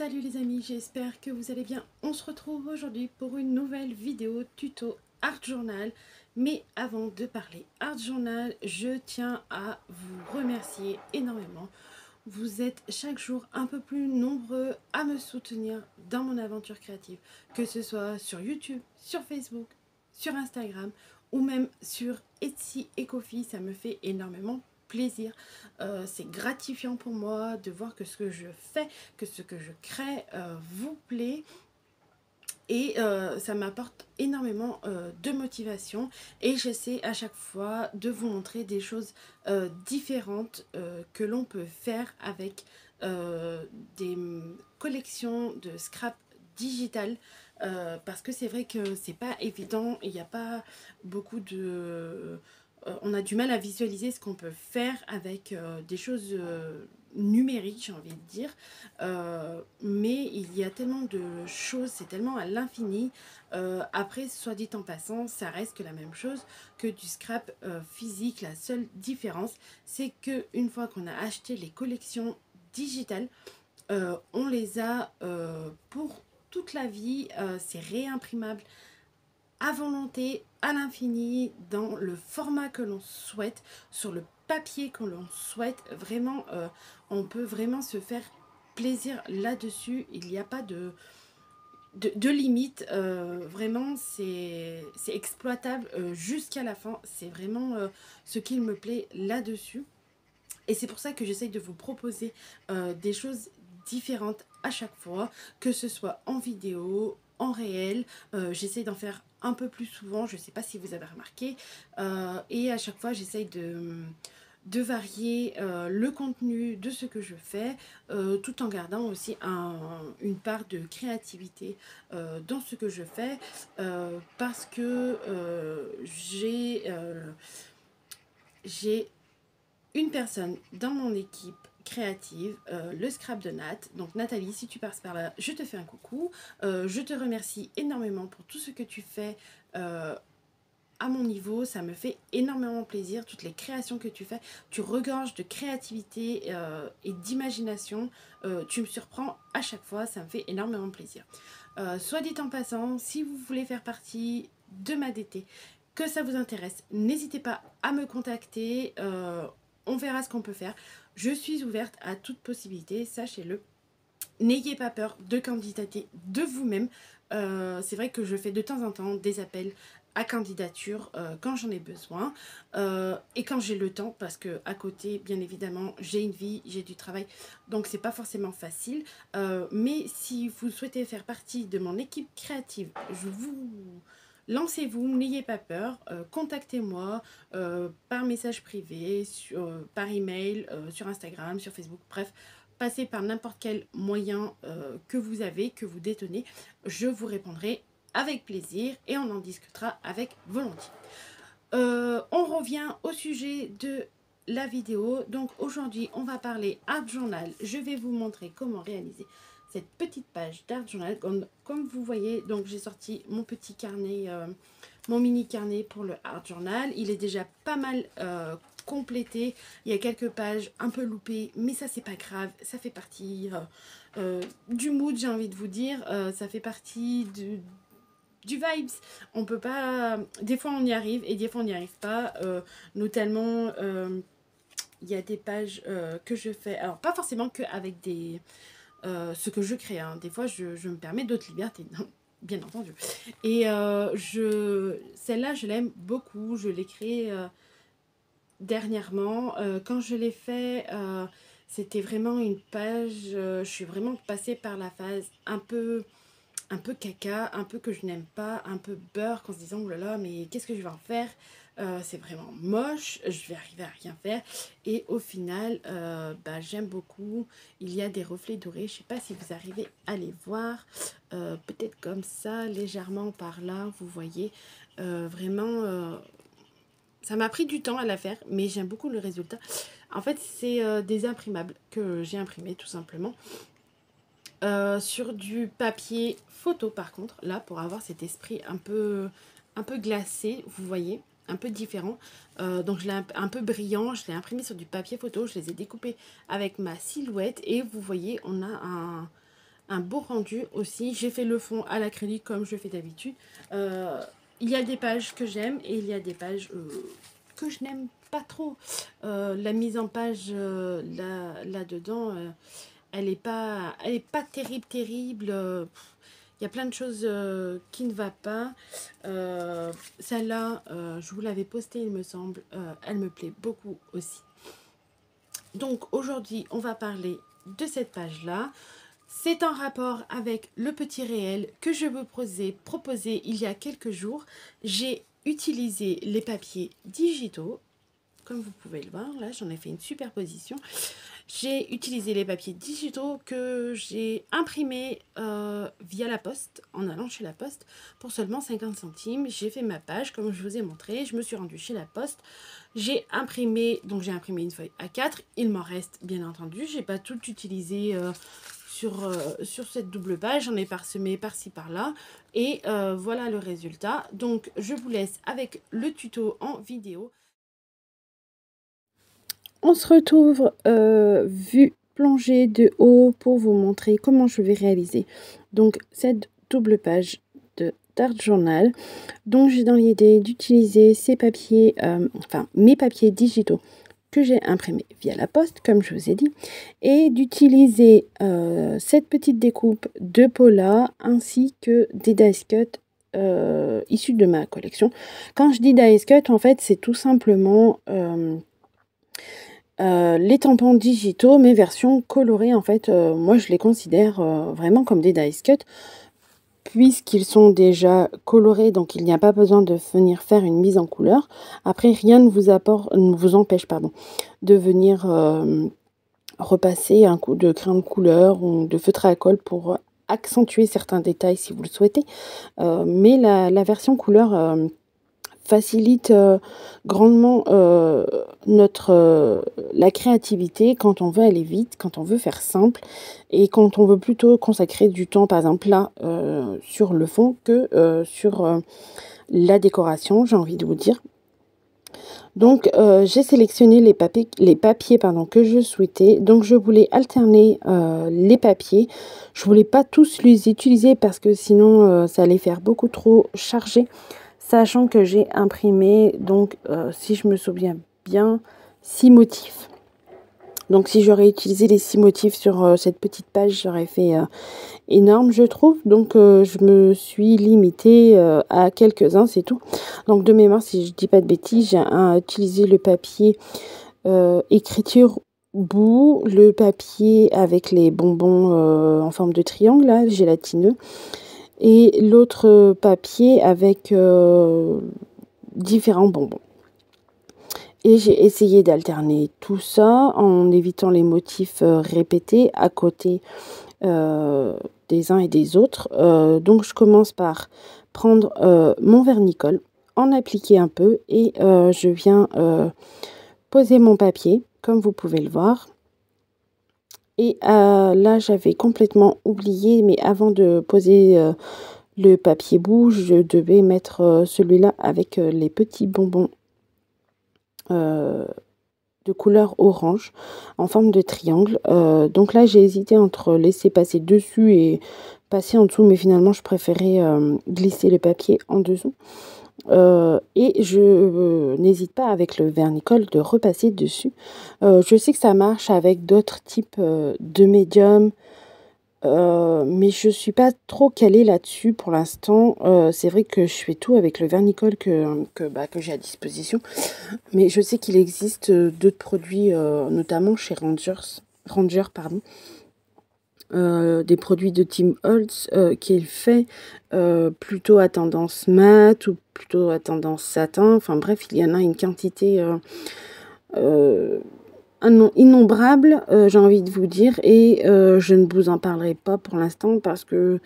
Salut les amis, j'espère que vous allez bien. On se retrouve aujourd'hui pour une nouvelle vidéo tuto Art Journal. Mais avant de parler Art Journal, je tiens à vous remercier énormément. Vous êtes chaque jour un peu plus nombreux à me soutenir dans mon aventure créative, que ce soit sur YouTube, sur Facebook, sur Instagram ou même sur Etsy et Ko-fi. Ça me fait énormément plaisir. C'est gratifiant pour moi de voir que ce que je fais, que ce que je crée vous plaît. Et ça m'apporte énormément de motivation et j'essaie à chaque fois de vous montrer des choses différentes que l'on peut faire avec des collections de scrap digital, parce que c'est vrai que c'est pas évident, il n'y a pas beaucoup de... on a du mal à visualiser ce qu'on peut faire avec des choses numériques, j'ai envie de dire. Mais il y a tellement de choses, c'est tellement à l'infini. Après, soit dit en passant, ça reste que la même chose que du scrap physique. La seule différence, c'est que une fois qu'on a acheté les collections digitales, on les a pour toute la vie. C'est réimprimable à volonté, à l'infini, dans le format que l'on souhaite, sur le papier que l'on souhaite. Vraiment, on peut vraiment se faire plaisir là-dessus. Il n'y a pas de limite. Vraiment, c'est exploitable jusqu'à la fin. C'est vraiment ce qu'il me plaît là-dessus. Et c'est pour ça que j'essaye de vous proposer des choses différentes à chaque fois, que ce soit en vidéo, en réel. J'essaye d'en faire un peu plus souvent, je ne sais pas si vous avez remarqué. Et à chaque fois, j'essaye de varier le contenu de ce que je fais, tout en gardant aussi une part de créativité dans ce que je fais, parce que j'ai une personne dans mon équipe créative, le scrap de Nat. Donc Nathalie, si tu passes par là, je te fais un coucou. Je te remercie énormément pour tout ce que tu fais à mon niveau. Ça me fait énormément plaisir. Toutes les créations que tu fais, tu regorges de créativité et d'imagination. Tu me surprends à chaque fois, ça me fait énormément plaisir. Soit dit en passant, si vous voulez faire partie de ma DT, que ça vous intéresse, n'hésitez pas à me contacter. On verra ce qu'on peut faire. Je suis ouverte à toute possibilité, sachez-le. N'ayez pas peur de candidater de vous-même. C'est vrai que je fais de temps en temps des appels à candidature quand j'en ai besoin et quand j'ai le temps, parce que à côté, bien évidemment, j'ai une vie, j'ai du travail, donc c'est pas forcément facile. Mais si vous souhaitez faire partie de mon équipe créative, je vous lancez-vous, n'ayez pas peur, contactez-moi par message privé, par email, sur Instagram, sur Facebook, bref, passez par n'importe quel moyen que vous avez, que vous détenez, je vous répondrai avec plaisir et on en discutera avec volontiers. On revient au sujet de la vidéo. Donc aujourd'hui, on va parler Art Journal. Je vais vous montrer comment réaliser cette petite page d'Art Journal. Comme vous voyez, donc j'ai sorti mon petit carnet, mon mini carnet pour le Art Journal. Il est déjà pas mal complété. Il y a quelques pages un peu loupées, mais ça c'est pas grave. Ça fait partie du mood, j'ai envie de vous dire. Ça fait partie du vibes. On peut pas... Des fois on y arrive et des fois on n'y arrive pas. Notamment, il y a des pages que je fais... Alors pas forcément qu'avec des... ce que je crée. Hein. Des fois je me permets d'autres libertés. Bien entendu. Et celle-là je l'aime beaucoup. Je l'ai créée dernièrement. Quand je l'ai fait... c'était vraiment une page... je suis vraiment passée par la phase un peu caca, un peu que je n'aime pas, un peu beurre, en se disant oh là là, mais qu'est-ce que je vais en faire, c'est vraiment moche, je vais arriver à rien faire. Et au final, j'aime beaucoup. Il y a des reflets dorés, je sais pas si vous arrivez à les voir, peut-être comme ça, légèrement par là, vous voyez. Vraiment, ça m'a pris du temps à la faire, mais j'aime beaucoup le résultat. En fait, c'est des imprimables que j'ai imprimés tout simplement. Sur du papier photo par contre, là pour avoir cet esprit un peu glacé, vous voyez, un peu différent. Donc je l'ai un peu brillant, je l'ai imprimé sur du papier photo, je les ai découpés avec ma silhouette et vous voyez on a un beau rendu aussi. J'ai fait le fond à l'acrylique comme je fais d'habitude. Il y a des pages que j'aime et il y a des pages que je n'aime pas trop. La mise en page là-dedans, elle est pas terrible. Il y a plein de choses qui ne va pas. Celle-là, je vous l'avais postée, il me semble. Elle me plaît beaucoup aussi. Donc aujourd'hui, on va parler de cette page-là. C'est en rapport avec le petit réel que je vous proposé il y a quelques jours. J'ai utilisé les papiers digitaux. Comme vous pouvez le voir, là, j'en ai fait une superposition. J'ai utilisé les papiers digitaux que j'ai imprimés via la poste, en allant chez la poste, pour seulement 50 centimes. J'ai fait ma page, comme je vous ai montré. Je me suis rendue chez la poste. J'ai imprimé une feuille A4. Il m'en reste, bien entendu. Je n'ai pas tout utilisé sur cette double page. J'en ai parsemé par-ci, par-là. Et voilà le résultat. Donc, je vous laisse avec le tuto en vidéo. On se retrouve vue plongée de haut pour vous montrer comment je vais réaliser donc cette double page d'Art Journal. Donc j'ai dans l'idée d'utiliser ces papiers, mes papiers digitaux que j'ai imprimés via la poste, comme je vous ai dit, et d'utiliser cette petite découpe de Paula ainsi que des dice cut issus de ma collection. Quand je dis dice cut, en fait, c'est tout simplement les tampons digitaux, mais version colorée, en fait, moi je les considère vraiment comme des dice cut, puisqu'ils sont déjà colorés, donc il n'y a pas besoin de venir faire une mise en couleur. Après, rien ne vous empêche de venir repasser un coup de crayon de couleur ou de feutre à colle pour accentuer certains détails si vous le souhaitez. Mais la version couleur facilite grandement la créativité quand on veut aller vite, quand on veut faire simple et quand on veut plutôt consacrer du temps, par exemple là, sur le fond que sur la décoration, j'ai envie de vous dire. Donc j'ai sélectionné les papiers que je souhaitais. Donc je voulais alterner les papiers. Je voulais pas tous les utiliser parce que sinon ça allait faire beaucoup trop chargé. Sachant que j'ai imprimé, donc si je me souviens bien, 6 motifs. Donc si j'aurais utilisé les 6 motifs sur cette petite page, j'aurais fait énorme, je trouve. Donc je me suis limitée à quelques-uns, c'est tout. Donc de mémoire, si je dis pas de bêtises, j'ai utilisé le papier écriture bout, le papier avec les bonbons en forme de triangle, là, gélatineux. Et l'autre papier avec différents bonbons. Et j'ai essayé d'alterner tout ça en évitant les motifs répétés à côté des uns et des autres. Donc je commence par prendre mon vernicole, en appliquer un peu et je viens poser mon papier, comme vous pouvez le voir. Et là, j'avais complètement oublié, mais avant de poser le papier bout, je devais mettre celui-là avec les petits bonbons de couleur orange en forme de triangle. Donc là, j'ai hésité entre laisser passer dessus et passer en dessous, mais finalement, je préférais glisser le papier en dessous. Et je n'hésite pas avec le vernicole de repasser dessus. Je sais que ça marche avec d'autres types de médiums, mais je suis pas trop calée là-dessus pour l'instant. C'est vrai que je fais tout avec le vernicole que j'ai à disposition, mais je sais qu'il existe d'autres produits, notamment chez Ranger, pardon. Des produits de Tim Holtz qui est fait plutôt à tendance mat ou plutôt à tendance satin. Enfin bref, il y en a une quantité innombrable, j'ai envie de vous dire. Et je ne vous en parlerai pas pour l'instant parce que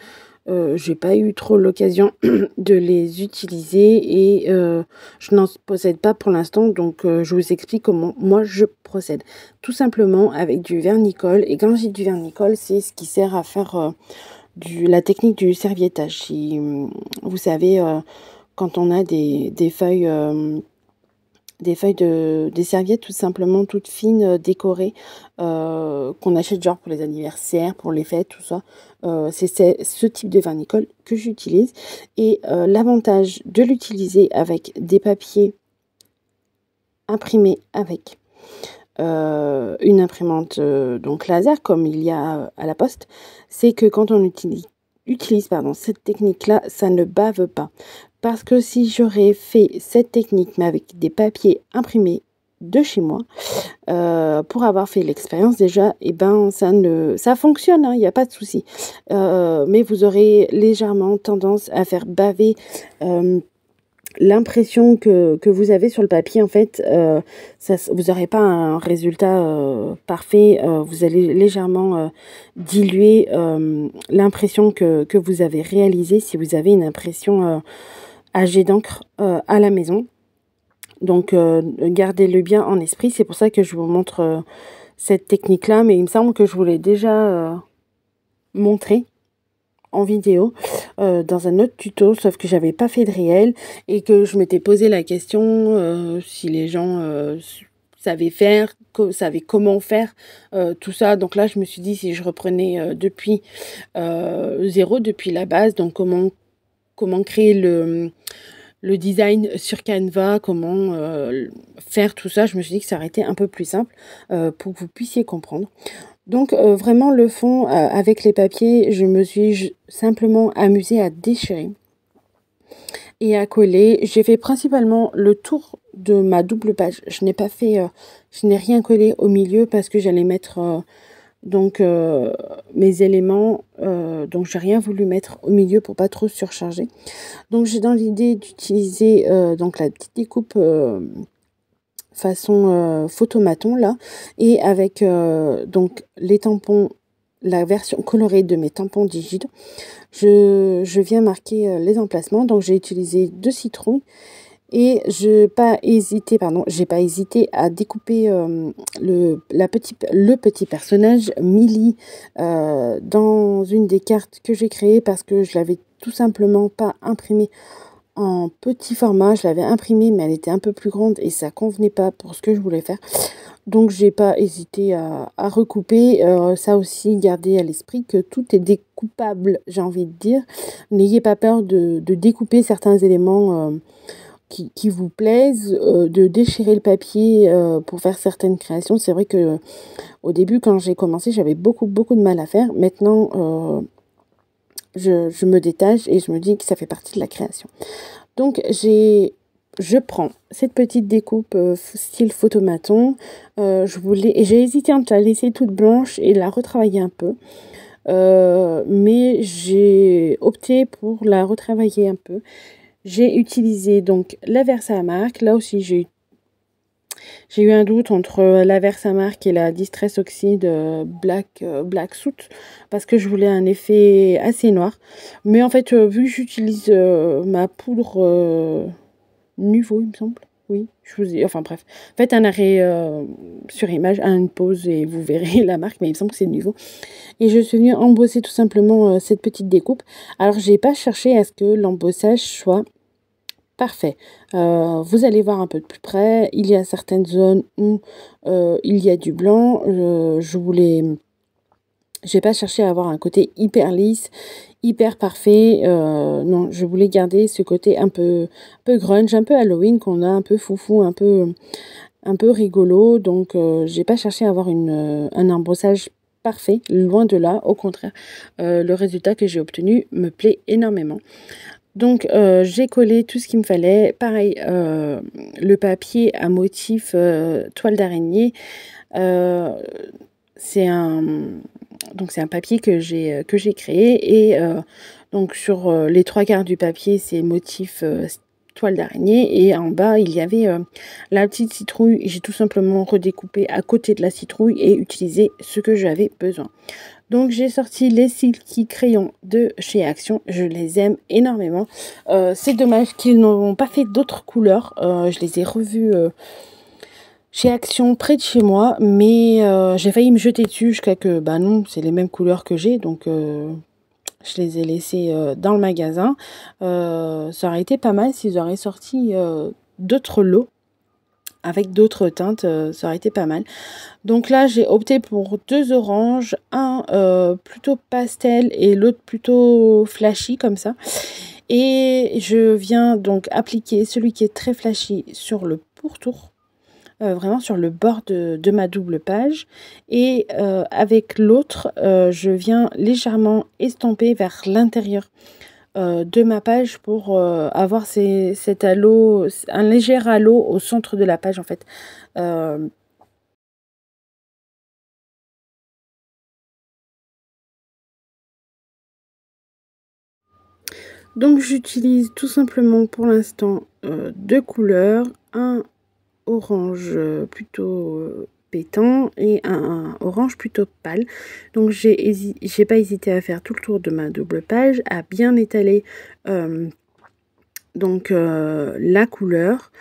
j'ai pas eu trop l'occasion de les utiliser et je n'en possède pas pour l'instant, donc je vous explique comment moi je procède. Tout simplement avec du vernicole, et quand je dis du vernicole, c'est ce qui sert à faire la technique du serviettage. Si, vous savez, quand on a des feuilles des serviettes tout simplement toutes fines, décorées, qu'on achète genre pour les anniversaires, pour les fêtes, tout ça. C'est ce type de vernicole que j'utilise. Et l'avantage de l'utiliser avec des papiers imprimés avec une imprimante donc laser, comme il y a à la poste, c'est que quand on utilise cette technique-là, ça ne bave pas. Parce que si j'aurais fait cette technique, mais avec des papiers imprimés de chez moi, pour avoir fait l'expérience déjà, et ben ça fonctionne, il n'y a pas de souci. Mais vous aurez légèrement tendance à faire baver l'impression que vous avez sur le papier. En fait, vous n'aurez pas un résultat parfait. Vous allez légèrement diluer l'impression que vous avez réalisée si vous avez une impression à jet d'encre à la maison. Donc, gardez-le bien en esprit. C'est pour ça que je vous montre cette technique-là. Mais il me semble que je vous l'ai déjà montré en vidéo dans un autre tuto, sauf que j'avais pas fait de réel et que je m'étais posé la question si les gens savaient comment faire tout ça. Donc là, je me suis dit, si je reprenais depuis zéro, depuis la base, donc comment créer le design sur Canva, comment faire tout ça, je me suis dit que ça aurait été un peu plus simple pour que vous puissiez comprendre. Donc vraiment le fond avec les papiers, je me suis simplement amusée à déchirer et à coller. J'ai fait principalement le tour de ma double page. Je n'ai rien collé au milieu parce que j'allais mettre mes éléments, donc j'ai rien voulu mettre au milieu pour pas trop surcharger. Donc j'ai dans l'idée d'utiliser donc la petite découpe façon photomaton là, et avec donc les tampons, la version colorée de mes tampons Digid, je viens marquer les emplacements. Donc j'ai utilisé 2 citrouilles et j'ai pas hésité à découper le petit personnage Millie dans une des cartes que j'ai créées parce que je l'avais tout simplement pas imprimé en petit format. Je l'avais imprimée, mais elle était un peu plus grande et ça convenait pas pour ce que je voulais faire. Donc j'ai pas hésité à recouper. Ça aussi, gardez à l'esprit que tout est découpable, j'ai envie de dire. N'ayez pas peur de découper certains éléments qui vous plaisent, de déchirer le papier pour faire certaines créations. C'est vrai que au début, quand j'ai commencé, j'avais beaucoup de mal à faire. Maintenant, je me détache et je me dis que ça fait partie de la création. Donc je prends cette petite découpe style photomaton. J'ai hésité entre la laisser toute blanche et la retravailler un peu. Mais j'ai opté pour la retravailler un peu. J'ai utilisé donc la Versamark. Là aussi, j'ai eu un doute entre la Versamark et la Distress Oxide Black Soot parce que je voulais un effet assez noir. Mais en fait, vu que j'utilise ma poudre Nuvo, il me semble. Oui, enfin bref. Faites un arrêt sur image, une pause et vous verrez la marque, mais il me semble que c'est Nuvo. Et je suis venue embosser tout simplement cette petite découpe. Alors, j'ai pas cherché à ce que l'embossage soit parfait. Vous allez voir un peu de plus près. Il y a certaines zones où il y a du blanc. J'ai pas cherché à avoir un côté hyper lisse, hyper parfait. Non, je voulais garder ce côté un peu grunge, un peu Halloween qu'on a, un peu foufou, un peu rigolo. Donc, j'ai pas cherché à avoir un embossage parfait, loin de là. Au contraire, le résultat que j'ai obtenu me plaît énormément. Donc, j'ai collé tout ce qu'il me fallait. Pareil, le papier à motif toile d'araignée. C'est un papier que j'ai créé et donc sur les 3/4 du papier, c'est motif toile d'araignée et en bas, il y avait la petite citrouille. J'ai tout simplement redécoupé à côté de la citrouille et utilisé ce que j'avais besoin. Donc j'ai sorti les Silky crayons de chez Action. Je les aime énormément. C'est dommage qu'ils n'ont pas fait d'autres couleurs. Je les ai revus chez Action près de chez moi. Mais j'ai failli me jeter dessus jusqu'à que, bah non, c'est les mêmes couleurs que j'ai. Donc je les ai laissés dans le magasin. Ça aurait été pas mal s'ils auraient sorti d'autres lots. avec d'autres teintes, ça aurait été pas mal. Donc là, j'ai opté pour 2 oranges, un plutôt pastel et l'autre plutôt flashy comme ça. Et je viens donc appliquer celui qui est très flashy sur le pourtour, vraiment sur le bord de ma double page. Et avec l'autre, je viens légèrement estomper vers l'intérieur de ma page pour avoir cet halo, un léger halo au centre de la page en fait. Euh, donc j'utilise tout simplement pour l'instant 2 couleurs, un orange plutôt pétant et un orange plutôt pâle. Donc j'ai pas hésité à faire tout le tour de ma double page, à bien étaler la couleur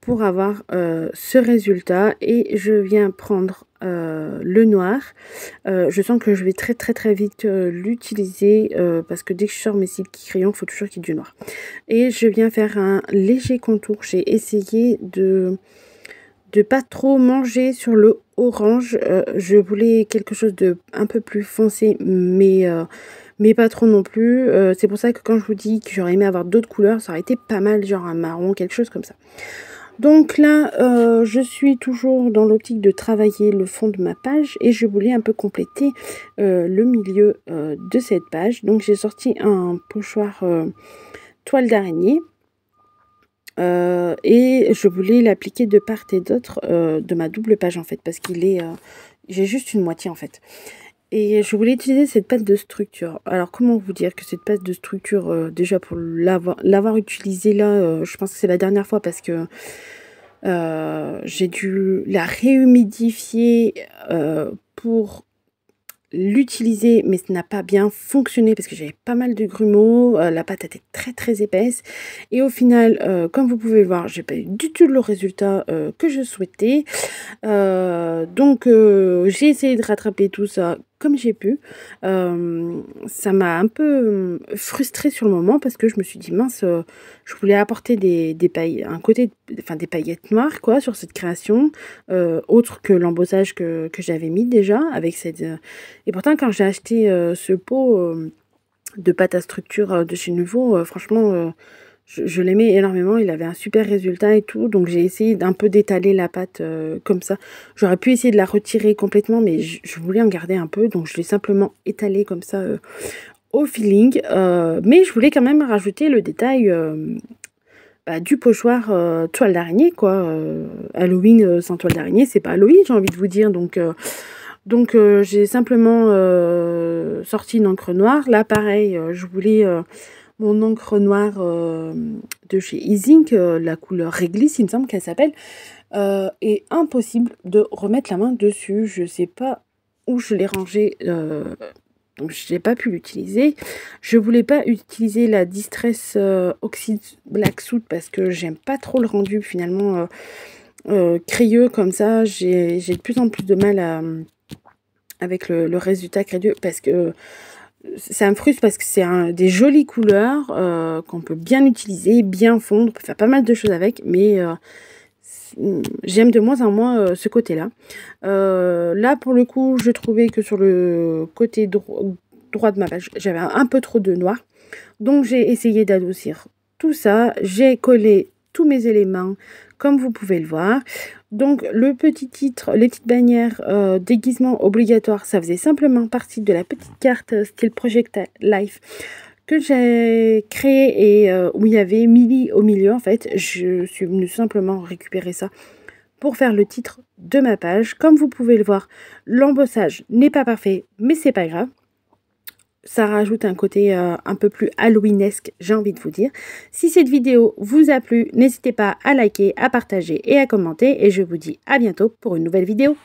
pour avoir ce résultat. Et je viens prendre le noir. Je sens que je vais très vite l'utiliser parce que dès que je sors mes silky crayons, il faut toujours qu'il y ait du noir. Et je viens faire un léger contour. J'ai essayé de pas trop manger sur le orange. Je voulais quelque chose de un peu plus foncé, mais pas trop non plus. C'est pour ça que quand je vous dis que j'aurais aimé avoir d'autres couleurs, ça aurait été pas mal, genre un marron, quelque chose comme ça. Donc là, je suis toujours dans l'optique de travailler le fond de ma page et je voulais un peu compléter le milieu de cette page. Donc j'ai sorti un pochoir toile d'araignée. Et je voulais l'appliquer de part et d'autre de ma double page en fait, parce qu'il est j'ai juste une moitié en fait. Et je voulais utiliser cette pâte de structure. Alors comment vous dire que cette pâte de structure, déjà pour l'avoir utilisée là, je pense que c'est la dernière fois parce que j'ai dû la réhumidifier pour l'utiliser, mais ça n'a pas bien fonctionné parce que j'avais pas mal de grumeaux, la pâte était très épaisse et au final, comme vous pouvez le voir, j'ai pas eu du tout le résultat que je souhaitais. J'ai essayé de rattraper tout ça comme j'ai pu. Ça m'a un peu frustrée sur le moment parce que je me suis dit mince, je voulais apporter des des paillettes noires quoi sur cette création, autre que l'embossage que j'avais mis déjà avec cette. Et pourtant quand j'ai acheté ce pot de pâte à structure de chez Nuvo, franchement. Je l'aimais énormément, il avait un super résultat et tout, donc j'ai essayé d'un peu d'étaler la pâte comme ça. J'aurais pu essayer de la retirer complètement, mais je voulais en garder un peu, donc je l'ai simplement étalé comme ça au feeling. Mais je voulais quand même rajouter le détail du pochoir toile d'araignée, quoi. Halloween sans toile d'araignée, c'est pas Halloween, j'ai envie de vous dire, donc j'ai simplement sorti une encre noire. Là, pareil, je voulais mon encre noire de chez Easing, la couleur réglisse, il me semble qu'elle s'appelle. Et impossible de remettre la main dessus. Je sais pas où je l'ai rangée, donc je n'ai pas pu l'utiliser. Je voulais pas utiliser la Distress Oxide Black Soot parce que j'aime pas trop le rendu finalement crayeux comme ça. J'ai de plus en plus de mal avec le résultat crayeux parce que ça me frustre parce que c'est des jolies couleurs qu'on peut bien utiliser, bien fondre, on peut faire pas mal de choses avec, mais j'aime de moins en moins ce côté-là. Là, pour le coup, je trouvais que sur le côté droit de ma page, j'avais un peu trop de noir. Donc, j'ai essayé d'adoucir tout ça. J'ai collé tous mes éléments, comme vous pouvez le voir. Donc, le petit titre, les petites bannières, déguisement obligatoire, ça faisait simplement partie de la petite carte style Project Life que j'ai créé et où il y avait Millie au milieu en fait. Je suis venue simplement récupérer ça pour faire le titre de ma page. Comme vous pouvez le voir, l'embossage n'est pas parfait, mais c'est pas grave. Ça rajoute un côté un peu plus halloweenesque, j'ai envie de vous dire. Si cette vidéo vous a plu, n'hésitez pas à liker, à partager et à commenter. Et je vous dis à bientôt pour une nouvelle vidéo.